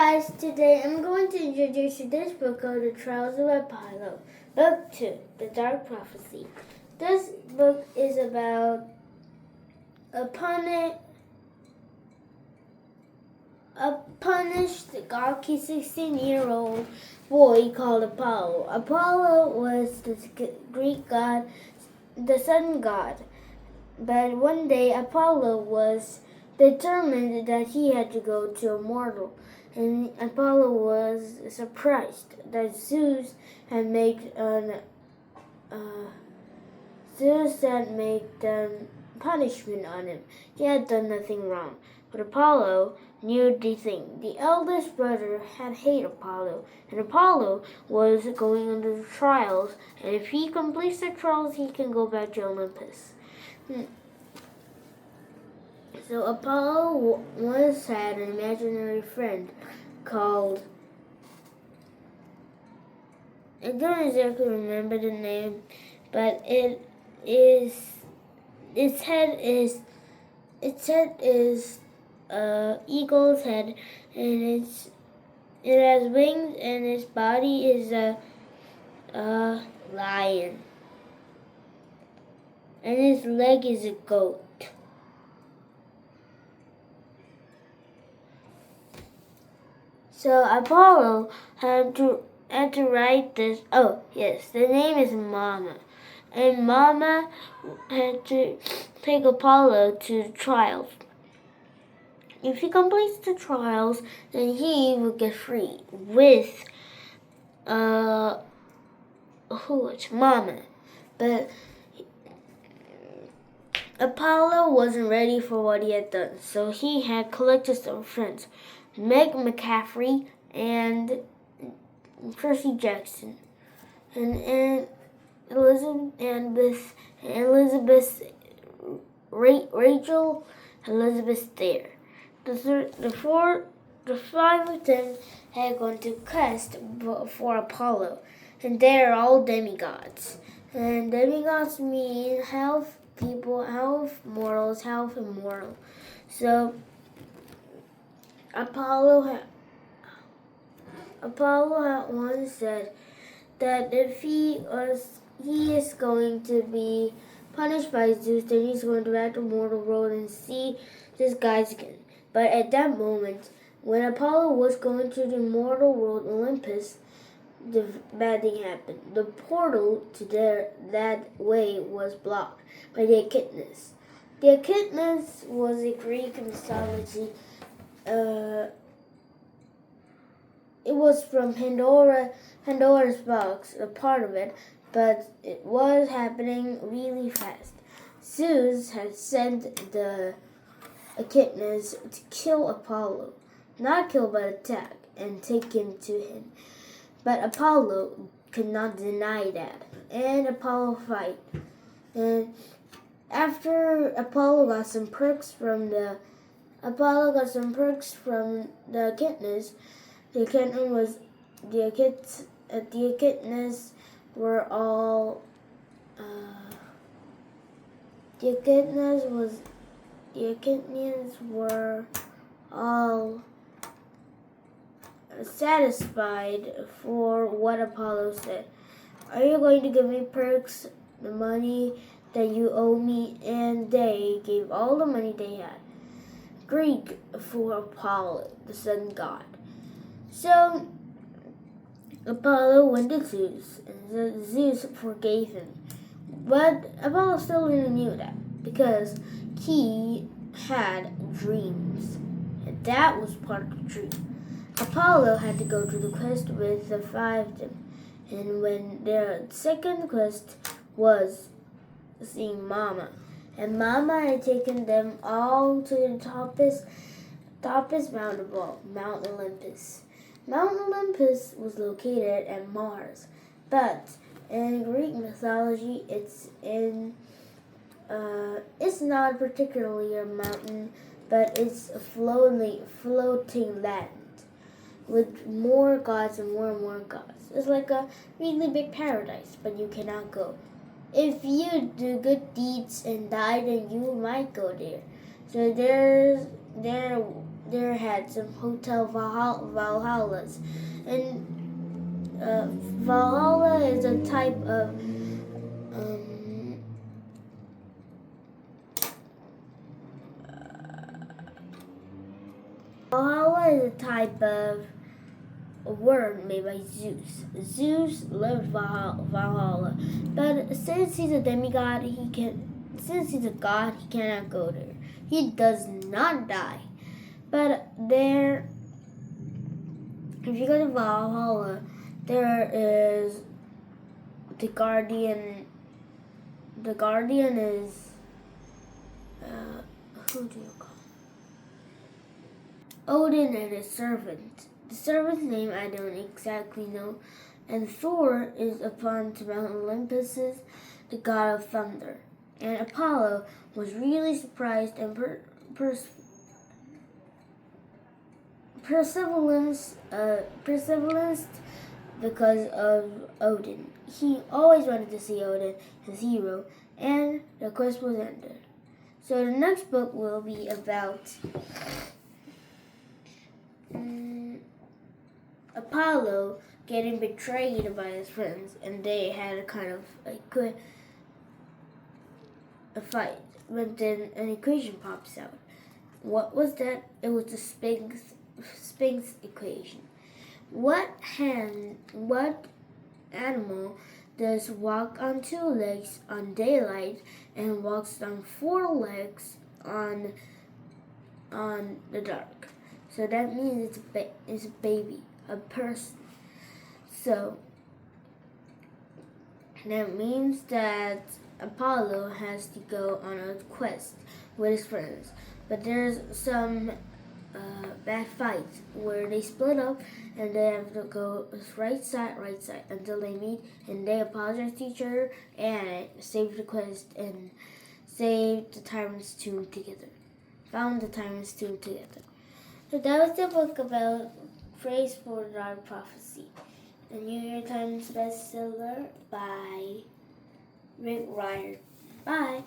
guys, today I'm going to introduce you this book called The Trials of Apollo, Book 2, The Dark Prophecy. This book is about a punished, gawky 16-year-old boy called Apollo. Apollo was the Greek god, the sun god. But one day Apollo was determined that he had to go to a mortal, and Apollo was surprised that Zeus had made punishment on him. He had done nothing wrong. But Apollo knew the thing. The eldest brother had hated Apollo, and Apollo was going under the trials, and if he completes the trials, he can go back to Olympus. So Apollo once had an imaginary friend called, I don't exactly remember the name, but its head is eagle's head, and it has wings, and its body is a lion, and its leg is a goat. So Apollo had to write this. Oh yes, the name is Mama, and Mama had to take Apollo to the trials. If he completes the trials, then he will get free with Mama. But Apollo wasn't ready for what he had done, so he had collected some friends, Meg McCaffrey and Percy Jackson, and Rachel Elizabeth Thayer. The five of them had gone to quest for Apollo, and they are all demigods. And demigods mean half people, half mortals, half immortal. So Apollo had once said that if he is going to be punished by Zeus, then he's going to back to mortal world and see this guys again. But at that moment, when Apollo was going to the mortal world Olympus, the bad thing happened. The portal to that way was blocked by the Echidnas. The Echidnas was a Greek mythology. It was from Pandora's box, a part of it, but it was happening really fast. Zeus had sent the Echidnas to kill Apollo, not kill but attack and take him to him. But Apollo could not deny that, and Apollo fight. And after Apollo got some perks from the Echidnas, the Echidnas were all satisfied for what Apollo said. Are you going to give me perks, the money that you owe me? And they gave all the money they had, Greek, for Apollo, the sun god. So Apollo went to Zeus, and Zeus forgave him. But Apollo still didn't know that, because he had dreams, and that was part of the dream. Apollo had to go to the quest with the five of them, and when their second quest was seeing Mama, and Mama had taken them all to the toppest mountain of all, Mount Olympus. Mount Olympus was located at Mars, but in Greek mythology, it's not particularly a mountain, but it's a floating land with more gods and more gods. It's like a really big paradise, but you cannot go. If you do good deeds and die, then you might go there. So there there had some Hotel Valhallas, and Valhalla is a type of um, Valhalla is a type of a worm made by Zeus. Zeus loved Valhalla, but since he's a demigod, since he's a god, he cannot go there. He does not die. But there, if you go to Valhalla, there is the guardian. The guardian is who do you call? Odin and his servant. The servant's name I don't exactly know. And Thor is upon Mount Olympus, the god of thunder. And Apollo was really surprised and perseverance because of Odin. He always wanted to see Odin, his hero, and the quest was ended. So the next book will be about Apollo getting betrayed by his friends, and they had a kind of a fight. But then an equation pops out. What was that? It was the Sphinx equation. What animal does walk on 2 legs on daylight and walks on 4 legs on the dark? So that means it's a baby, a person. So that means that Apollo has to go on a quest with his friends. But there's some bad fights where they split up and they have to go right side until they meet and they apologize to each other and save the quest and save the Tyrant's Tomb together. Found the Tyrant's Tomb together. So that was the book about Phrase for Dark Prophecy, the New York Times bestseller by Rick Riordan. Bye.